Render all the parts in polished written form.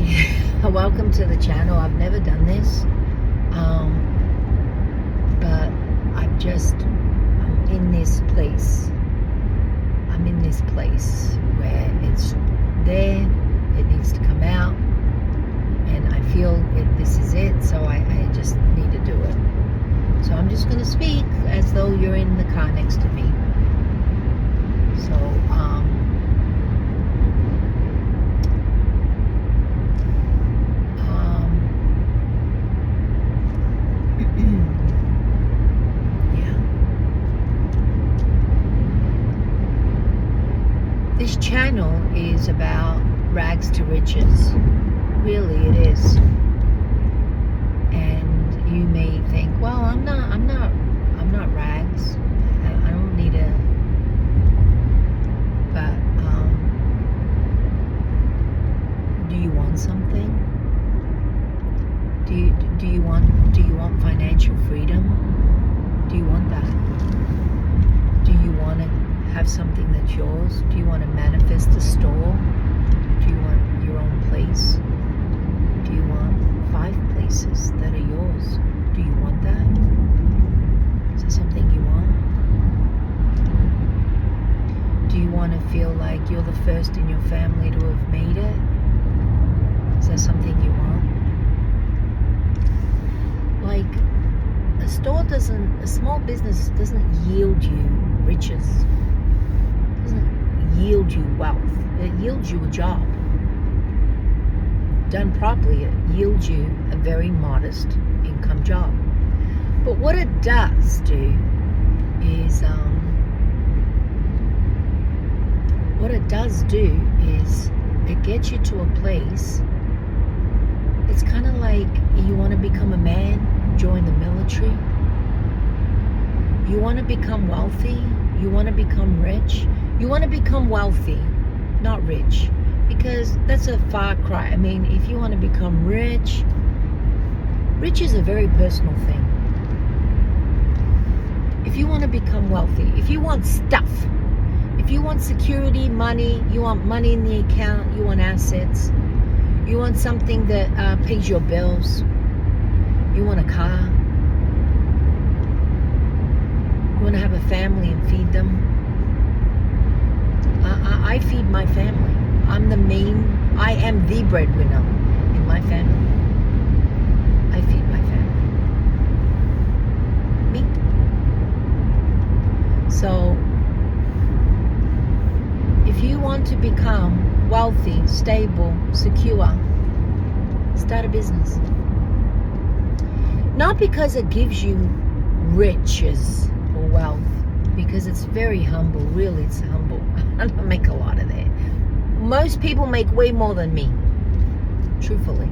Welcome to the channel. I've never done this, but I'm in this place. I'm in this place where it's there, it needs to come out, and I feel this is it, so I just need to do it. So I'm just going to speak as though you're in the car next to me. So, this channel is about rags to riches. Really, it is. And you may think, well, I'm not rags. I don't need a. But do you want something? Do you want financial freedom? Do you want that? Do you want to have something that's yours? Do you want to manifest a store? Do you want your own place? Do you want 5 places that are yours? Do you want that? Is that something you want? Do you want to feel like you're the first in your family to have made it? Is that something you want? Like, a small business doesn't yield you riches. It doesn't yield you wealth. It yields you a job. Done properly, it yields you a very modest income job. But what it does do is, it gets you to a place. It's kind of like you want to become a man, join the military. You want to become wealthy. You want to become rich. You want to become wealthy, not rich, because that's a far cry. I mean, if you want to become rich is a very personal thing. If you want to become wealthy, if you want stuff, if you want security, money, you want money in the account, you want assets, you want something that pays your bills, you want a car, you want to have a family and feed them. I feed my family. I am the breadwinner in my family. I feed my family. Me. So, if you want to become wealthy, stable, secure, start a business. Not because it gives you riches or wealth, because it's very humble. Really, it's humble. I don't make a lot of that. Most people make way more than me, truthfully.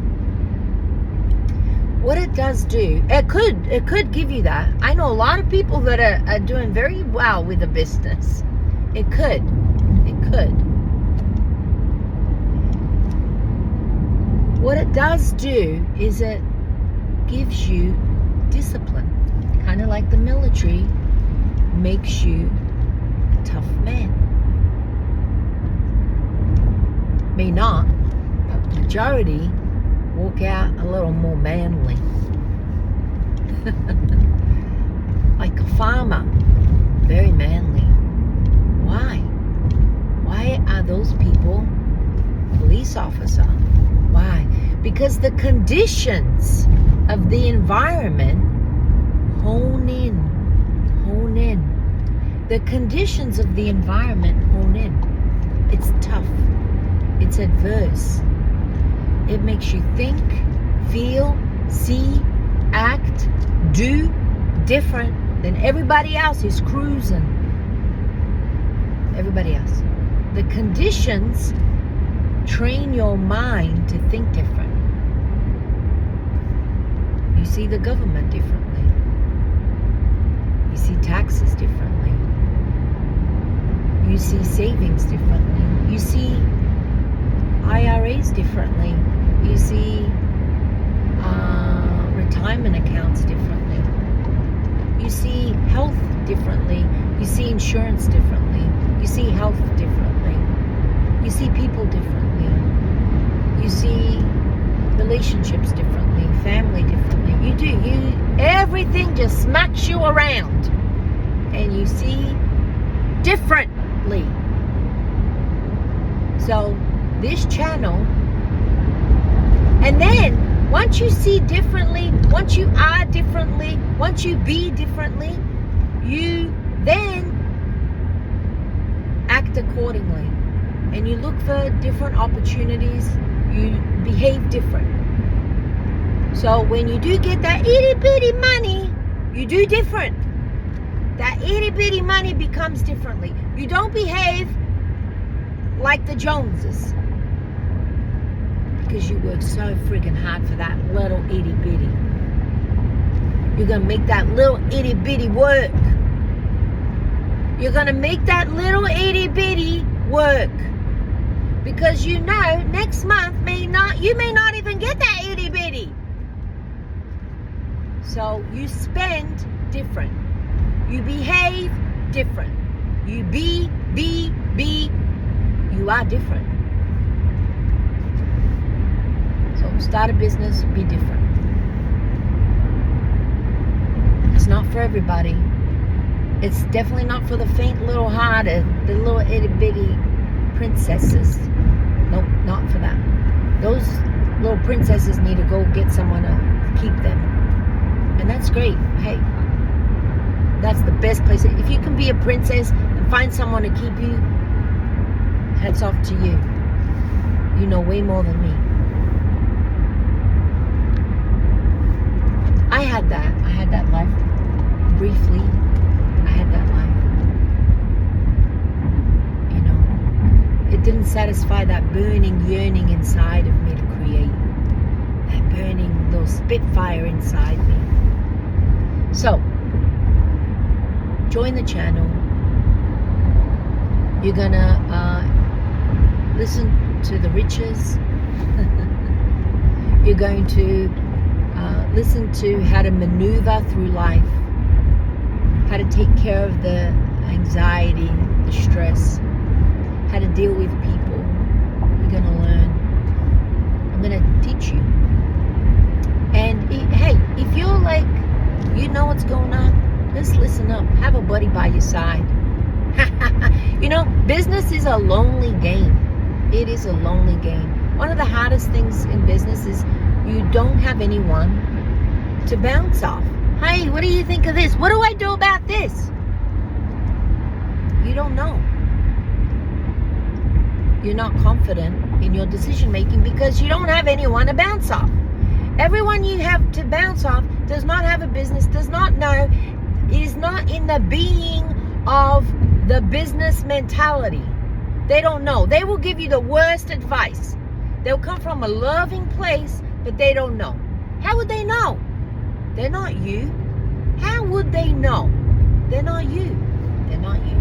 What it does do, it could give you that. I know a lot of people that are doing very well with a business. It could. What it does do is it gives you discipline. Kind of like the military makes you a tough man. May not, but the majority walk out a little more manly. Like a farmer, very manly. Why? Why are those people police officer? Why? Because the conditions of the environment hone in. The conditions of the environment hone in. It's tough. It's adverse. It makes you think, feel, see, act, do different than everybody else who's cruising. Everybody else. The conditions train your mind to think different. You see the government differently. You see taxes differently. You see savings differently. You see IRAs differently. You see retirement accounts differently. You see health differently. You see insurance differently. You see health differently. You see people differently. You see relationships differently, family differently. You do. Everything just smacks you around. And you see differently. So this channel, and then once you see differently, once you are differently, once you be differently, you then act accordingly. And you look for different opportunities, you behave different. So when you do get that itty bitty money, you do different. That itty bitty money becomes differently. You don't behave like the Joneses because you work so friggin' hard for that little itty bitty. You're gonna make that little itty bitty work. You're gonna make that little itty bitty work because you know next month you may not even get that itty bitty. So you spend different. You behave different. You be, you are different. So start a business, be different. It's not for everybody. It's definitely not for the faint little hearted, the little itty bitty princesses. Nope, not for that. Those little princesses need to go get someone to keep them. And that's great. Hey, that's the best place. If you can be a princess and find someone to keep you, hats off to you. You know way more than me. I had that life briefly. I had that life. You know, it didn't satisfy that burning yearning inside of me to create. That burning little spitfire inside me. So, join the channel. You're gonna listen to the riches. You're going to listen to how to maneuver through life, how to take care of the anxiety, the stress, how to deal with people. You're gonna learn. I'm gonna teach you. And hey, if you're like, you know what's going on, just listen up. Have a buddy by your side. You know, business is a lonely game. It is a lonely game. One of the hardest things in business is you don't have anyone to bounce off. Hey, what do you think of this? What do I do about this? You don't know. You're not confident in your decision making because you don't have anyone to bounce off. Everyone you have to bounce off does not have a business, does not know, is not in the being of the business mentality. They don't know. They will give you the worst advice. They'll come from a loving place, but they don't know. How would they know? They're not you. How would they know? They're not you. They're not you.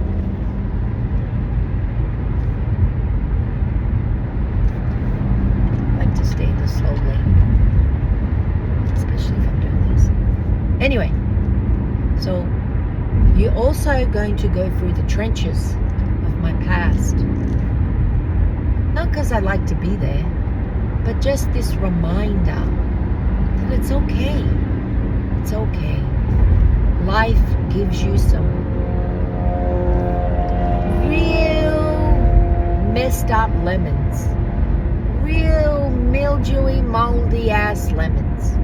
I like to stay in the slow lane, especially if I'm doing this. Anyway, so you're also going to go through the trenches of my past. Not because I like to be there, but just this reminder that it's okay. It's okay. Life gives you some real messed up lemons. Real mildewy, moldy ass lemons.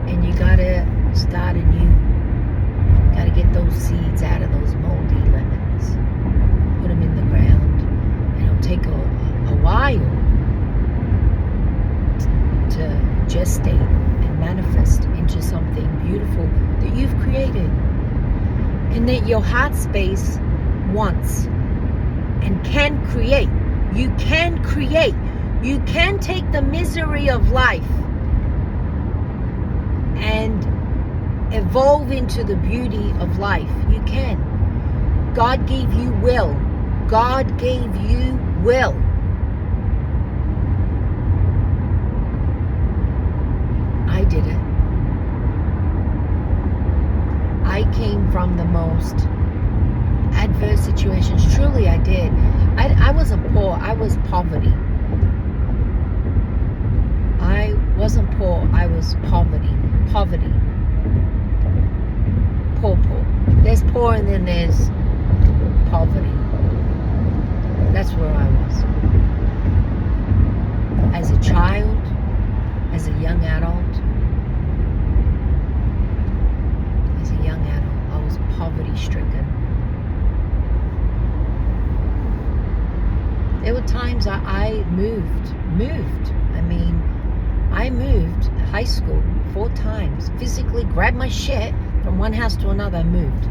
And you gotta start anew. Gotta get those seeds out of those moldy lemons. Put them in the ground. And it'll take a while to gestate and manifest into something beautiful that you've created. And that your heart space wants and can create. You can create. You can take the misery of life and evolve into the beauty of life. You can. God gave you will. God gave you will. I did it. I came from the most adverse situations, Truly, I did. I wasn't poor. I was poverty. I wasn't poor. I was poverty. Poverty. Poor. There's poor and then there's poverty. That's where I was. As a child, as a young adult, I was poverty stricken. There were times I moved. I mean, I moved high school 4 times. Physically grabbed my shit from one house to another and moved.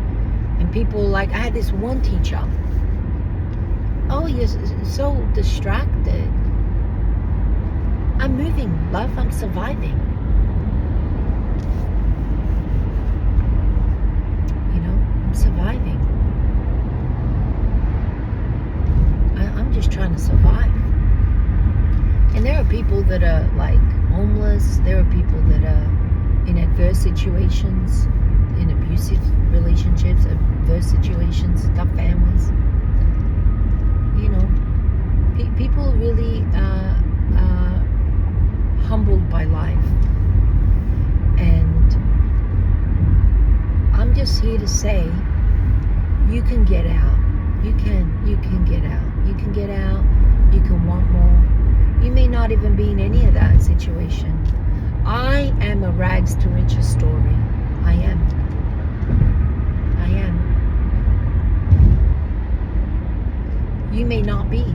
And people like, I had this one teacher. Oh, you're so distracted. I'm moving, love. I'm surviving. You know, I'm surviving. I'm just trying to survive. And there are people that are like homeless. There are people that are in adverse situations, in abusive relationships, adverse situations, tough families. You know, people really humbled by life. And I'm just here to say, you can get out. You can get out. You can get out. You can want more. You may not even be in any of that situation. I am a rags to riches story. I am. You may not be.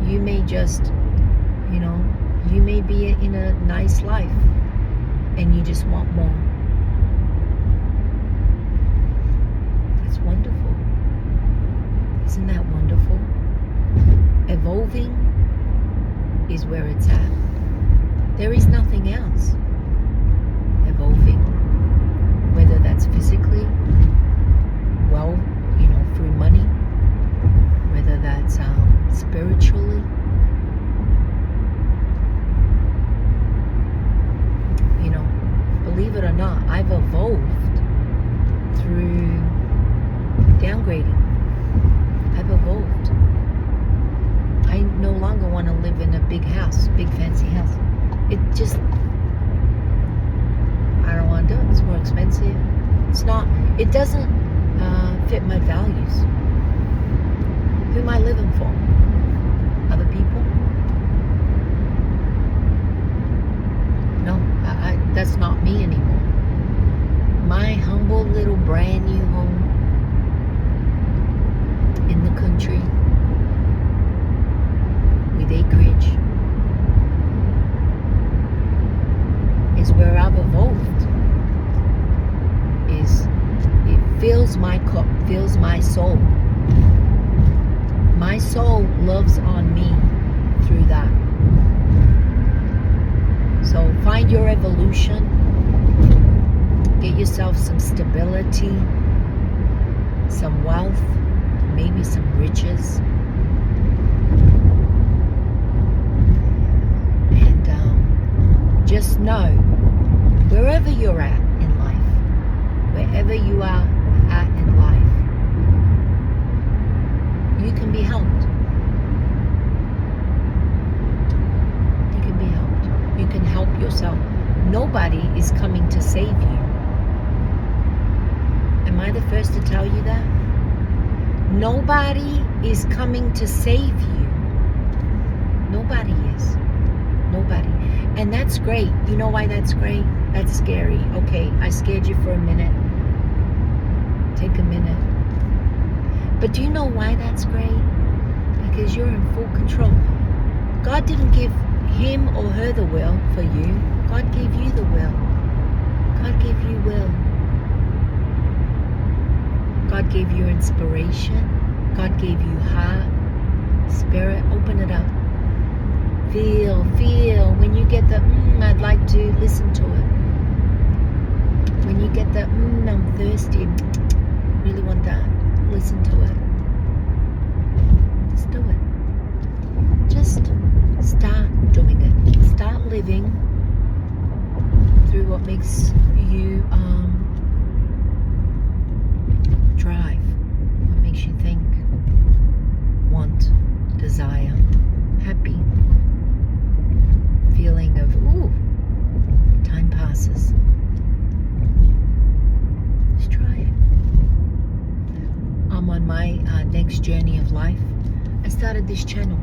You may just, you know, you may be in a nice life and you just want more. That's wonderful. Isn't that wonderful? Evolving is where it's at. There is nothing else. Evolving. Whether that's physically, well, you know, through money, whether that's spiritually. You know, believe it or not, I've evolved through downgrading. I've evolved. I no longer want to live in a big house, big fancy house. It just, I don't want to do it. It's more expensive. It's not, it doesn't fit my values. Who am I living for? Other people? No, that's not me anymore. My humble little brand new home in the country with acreage is where I've evolved. It fills my cup, fills my soul. My soul loves on me through that. So find your evolution. Get yourself some stability, some wealth, maybe some riches. And just know, wherever you're at in life, wherever you are at in life, you can be helped. You can be helped. You can help yourself. Nobody is coming to save you. Am I the first to tell you that? Nobody is coming to save you. Nobody is. Nobody. And that's great. You know why that's great? That's scary. Okay, I scared you for a minute. Take a minute. But do you know why that's great? Because you're in full control. God didn't give him or her the will for you. God gave you the will. God gave you will. God gave you inspiration. God gave you heart, spirit. Open it up. Feel. When you get the, I'd like to listen to it. When you get the, I'm thirsty, really want that, listen to it. Just do it. Just start doing it. Start living through what makes you drive, what makes you think. my next journey of life, I started this channel.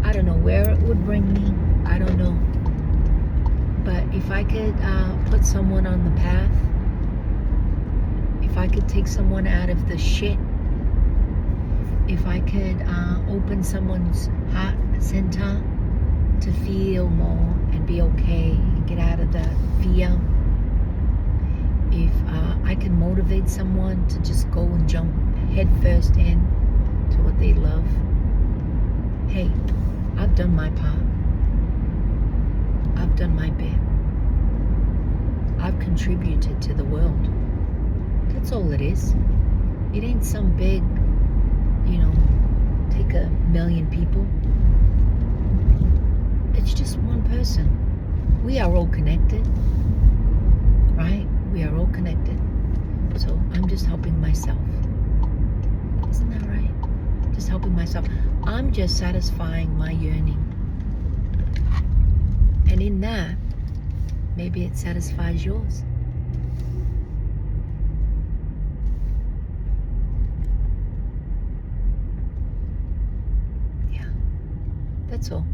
I don't know where it would bring me. I don't know. But if I could put someone on the path, if I could take someone out of the shit, if I could open someone's heart center to feel more and be okay and get out of the fear, if I can motivate someone to just go and jump head first in to what they love, hey, I've done my part. I've done my bit. I've contributed to the world. That's all it is. It ain't some big, take 1 million people. It's just one person. We are all connected, right? We are all connected. So I'm just helping myself. Isn't that right? Just helping myself. I'm just satisfying my yearning. And in that, maybe it satisfies yours. Yeah, that's all.